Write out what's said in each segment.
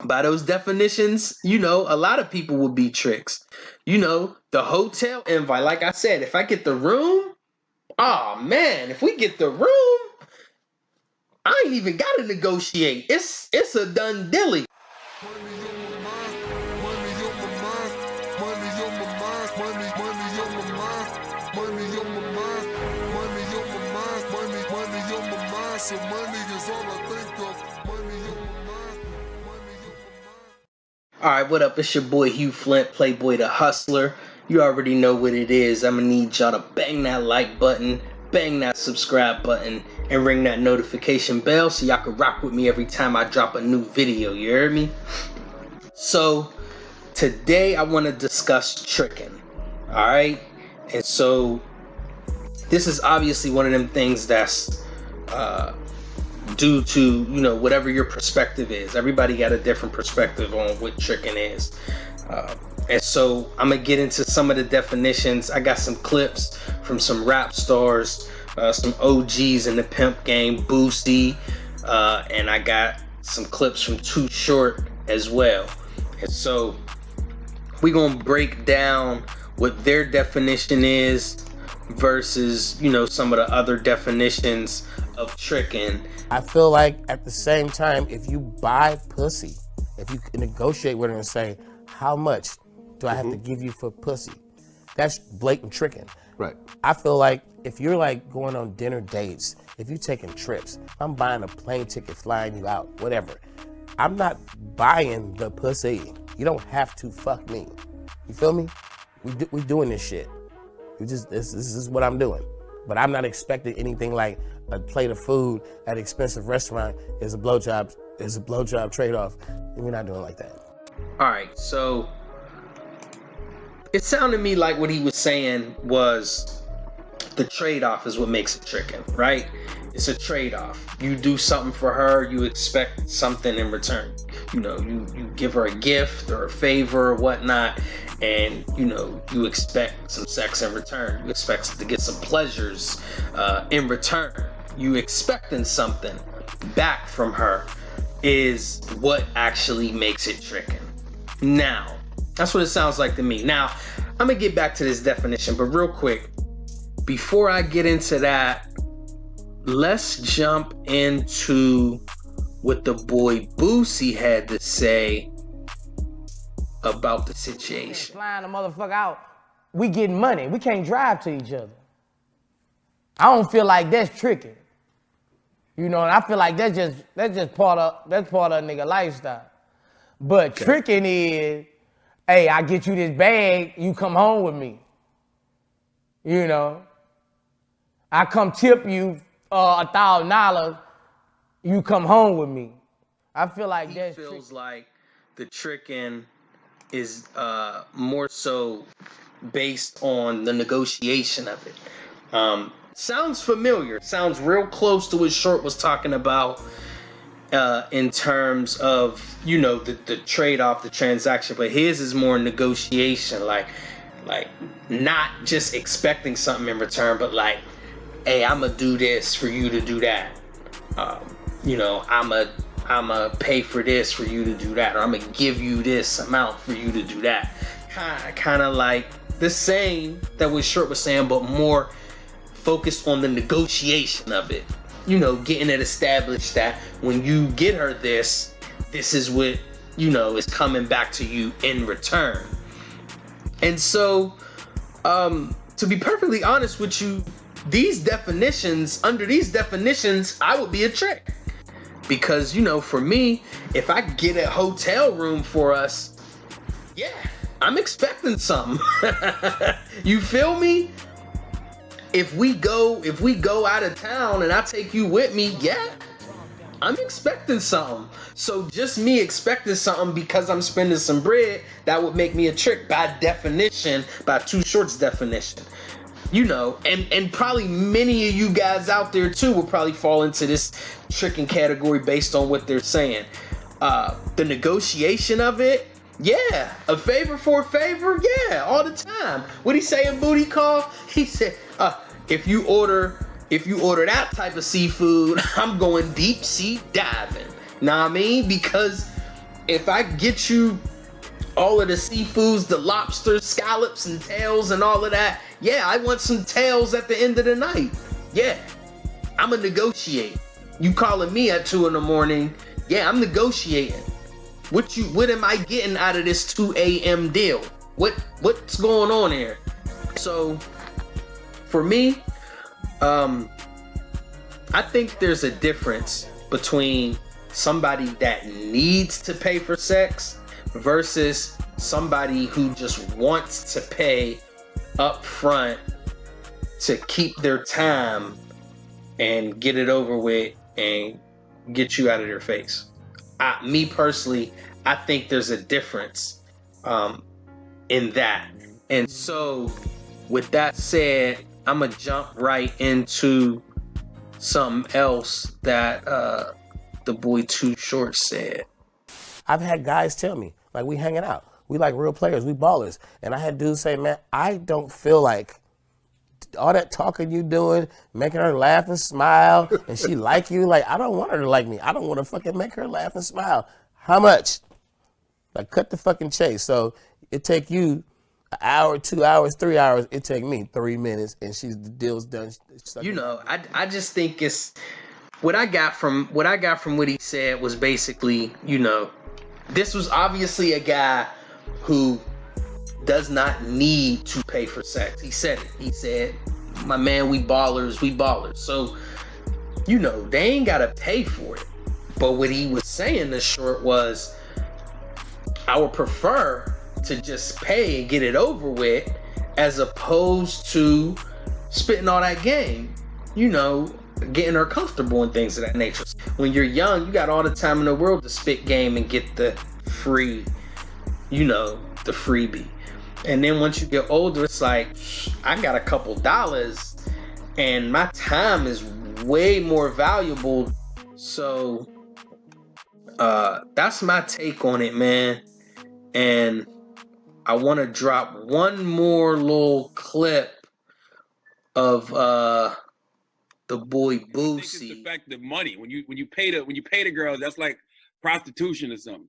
By those definitions, a lot of people would be tricks. The hotel invite, like I said, if I get the room, oh man, if we get the room, I ain't even gotta negotiate. It's a done dilly. Alright, what up? It's your boy Hugh Flint, Playboy the Hustler. You already know what it is. I'm gonna need y'all to bang that like button, bang that subscribe button, and ring that notification bell so y'all can rock with me every time I drop a new video. You heard me? So, today I want to discuss tricking. Alright? And so, this is obviously one of them things that's due to whatever your perspective is. Everybody got a different perspective on what tricking is, and so I'm gonna get into some of the definitions. I got some clips from some rap stars, some OGs in the pimp game, Boosie, and I got some clips from Too Short as well. And so we're gonna break down what their definition is versus some of the other definitions of tricking. I feel like at the same time, if you buy pussy, if you negotiate with her and say, how much do I have to give you for pussy? That's blatant tricking. Right. I feel like if you're like going on dinner dates, if you're taking trips, I'm buying a plane ticket, flying you out, whatever. I'm not buying the pussy. You don't have to fuck me. You feel me? We doing this shit. This is what I'm doing. But I'm not expecting anything like a plate of food at an expensive restaurant is a blowjob trade-off. We're not doing like that. All right, so it sounded to me like what he was saying was the trade-off is what makes it tricking, right? It's a trade-off. You do something for her, you expect something in return. You give her a gift or a favor or whatnot, and you expect some sex in return. You expect to get some pleasures in return. You expecting something back from her is what actually makes it tricking. Now, that's what it sounds like to me. Now, I'm gonna get back to this definition, but real quick, before I get into that, let's jump into what the boy Boosie had to say about the situation. Flying the motherfucker out, we getting money. We can't drive to each other. I don't feel like that's tricking. And I feel like that's just part of a nigga lifestyle. But tricking is, hey, I get you this bag, you come home with me. I come tip you $1,000, you come home with me. I feel like he feels like the tricking is more so based on the negotiation of it. Sounds familiar. Sounds real close to what Short was talking about in terms of the trade-off, the transaction. But his is more negotiation, like not just expecting something in return, but like, hey, I'ma do this for you to do that. I'ma pay for this for you to do that, or I'ma give you this amount for you to do that. Kind of like the same that what Short was saying, but more focused on the negotiation of it. Getting it established that when you get her this is what is coming back to you in return. And so, to be perfectly honest with you, under these definitions, I would be a trick. Because, for me, if I get a hotel room for us, yeah, I'm expecting something. You feel me? If we go out of town and I take you with me, yeah, I'm expecting something. So just me expecting something because I'm spending some bread, that would make me a trick by definition, by Too Short's definition. And probably many of you guys out there too will probably fall into this tricking category based on what they're saying. The negotiation of it, yeah. A favor for a favor, yeah, all the time. What he say in Booty Call? He said, if you order that type of seafood, I'm going deep sea diving. Know what I mean? Because if I get you all of the seafoods, the lobsters, scallops, and tails, and all of that, yeah, I want some tails at the end of the night. Yeah, I'ma negotiate. You calling me at 2 a.m? Yeah, I'm negotiating. What am I getting out of this 2 a.m. deal? What's going on here? So for me, I think there's a difference between somebody that needs to pay for sex versus somebody who just wants to pay up front to keep their time and get it over with and get you out of their face. Me personally, I think there's a difference in that. And so with that said, I'm gonna jump right into something else that the boy Too Short said. I've had guys tell me, like, we hanging out. We like real players. We ballers. And I had dudes say, man, I don't feel like all that talking you doing, making her laugh and smile, and she like you. Like, I don't want her to like me. I don't want to fucking make her laugh and smile. How much? Like, cut the fucking chase. So it take you an hour, 2 hours, 3 hours. It take me 3 minutes, and the deal's done. You know, I just think it's what I got from what he said was basically, you know, this was obviously a guy who does not need to pay for sex. He said it. He said, my man, we ballers. So, you know, they ain't gotta pay for it. But what he was saying, the short, was, I would prefer to just pay and get it over with as opposed to spitting all that game, you know, getting her comfortable and things of that nature. When you're young, you got all the time in the world to spit game and get the free, you know, the freebie. And then once you get older, it's like, I got a couple dollars and my time is way more valuable. So that's my take on it, man. And I want to drop one more little clip of the boy Boosie. I think it's the fact that money, when you pay the girls, that's like prostitution or something.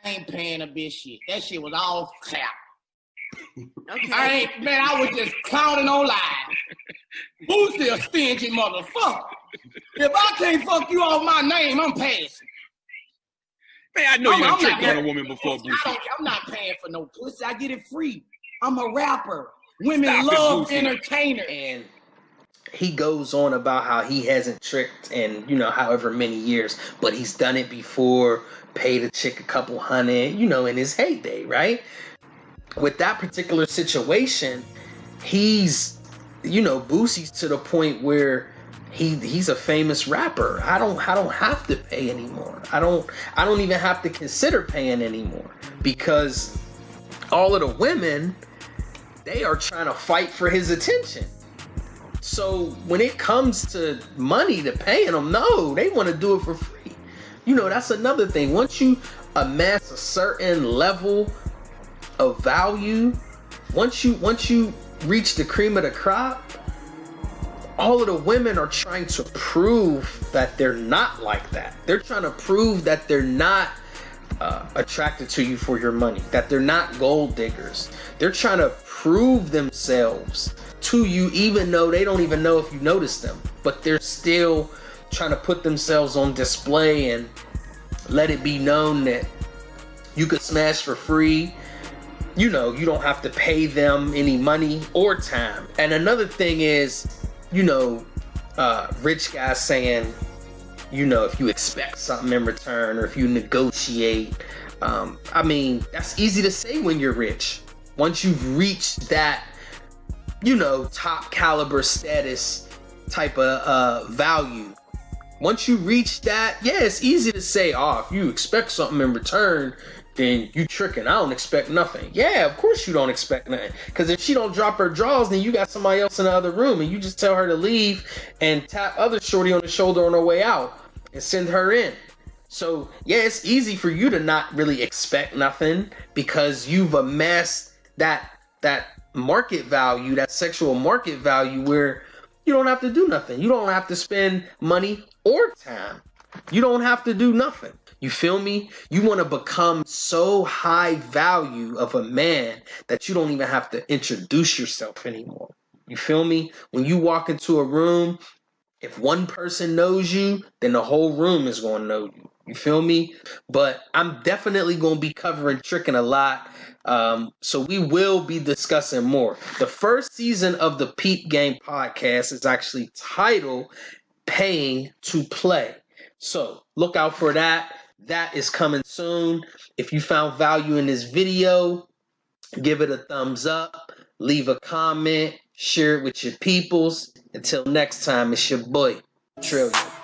I ain't paying a bitch shit. That shit was all crap. Okay. I was just clowning on live. Boosie a stingy motherfucker. If I can't fuck you off my name, I'm passing. Man, I know you done tricked on a woman before, Boosie. I'm not paying for no pussy. I get it free. I'm a rapper. Women Stop love it, entertainers. And he goes on about how he hasn't tricked in, you know, however many years, but he's done it before, paid a chick a couple $100, you know, in his heyday, right? With that particular situation, he's, you know, Boosie's to the point where he's a famous rapper. I don't have to pay anymore. I don't even have to consider paying anymore, because all of the women, they are trying to fight for his attention. So when it comes to money, to paying them, no, they want to do it for free. You know, that's another thing. Once you amass a certain level of value, once you reach the cream of the crop, all of the women are trying to prove that they're not like that. They're trying to prove that they're not attracted to you for your money, that they're not gold diggers. They're trying to prove themselves to you, even though they don't even know if you notice them, but they're still trying to put themselves on display and let it be known that you could smash for free. You know, you don't have to pay them any money or time. And another thing is, you know, rich guys saying, you know, if you expect something in return or if you negotiate, I mean, that's easy to say when you're rich. Once you've reached that, you know, top caliber status type of value, once you reach that, yeah, it's easy to say, oh, if you expect something in return, then you tricking. I don't expect nothing. Yeah, of course you don't expect nothing. Because if she don't drop her drawers, then you got somebody else in the other room and you just tell her to leave and tap other shorty on the shoulder on her way out and send her in. So, yeah, it's easy for you to not really expect nothing because you've amassed that market value, that sexual market value, where you don't have to do nothing. You don't have to spend money or time. You don't have to do nothing. You feel me? You want to become so high value of a man that you don't even have to introduce yourself anymore. You feel me? When you walk into a room, if one person knows you, then the whole room is going to know you. You feel me? But I'm definitely going to be covering tricking a lot. So we will be discussing more. The first season of the Peep Game podcast is actually titled Paying to Play. So look out for that. That is coming soon. If you found value in this video, give it a thumbs up, leave a comment, share it with your peoples. Until next time, it's your boy, Trillion.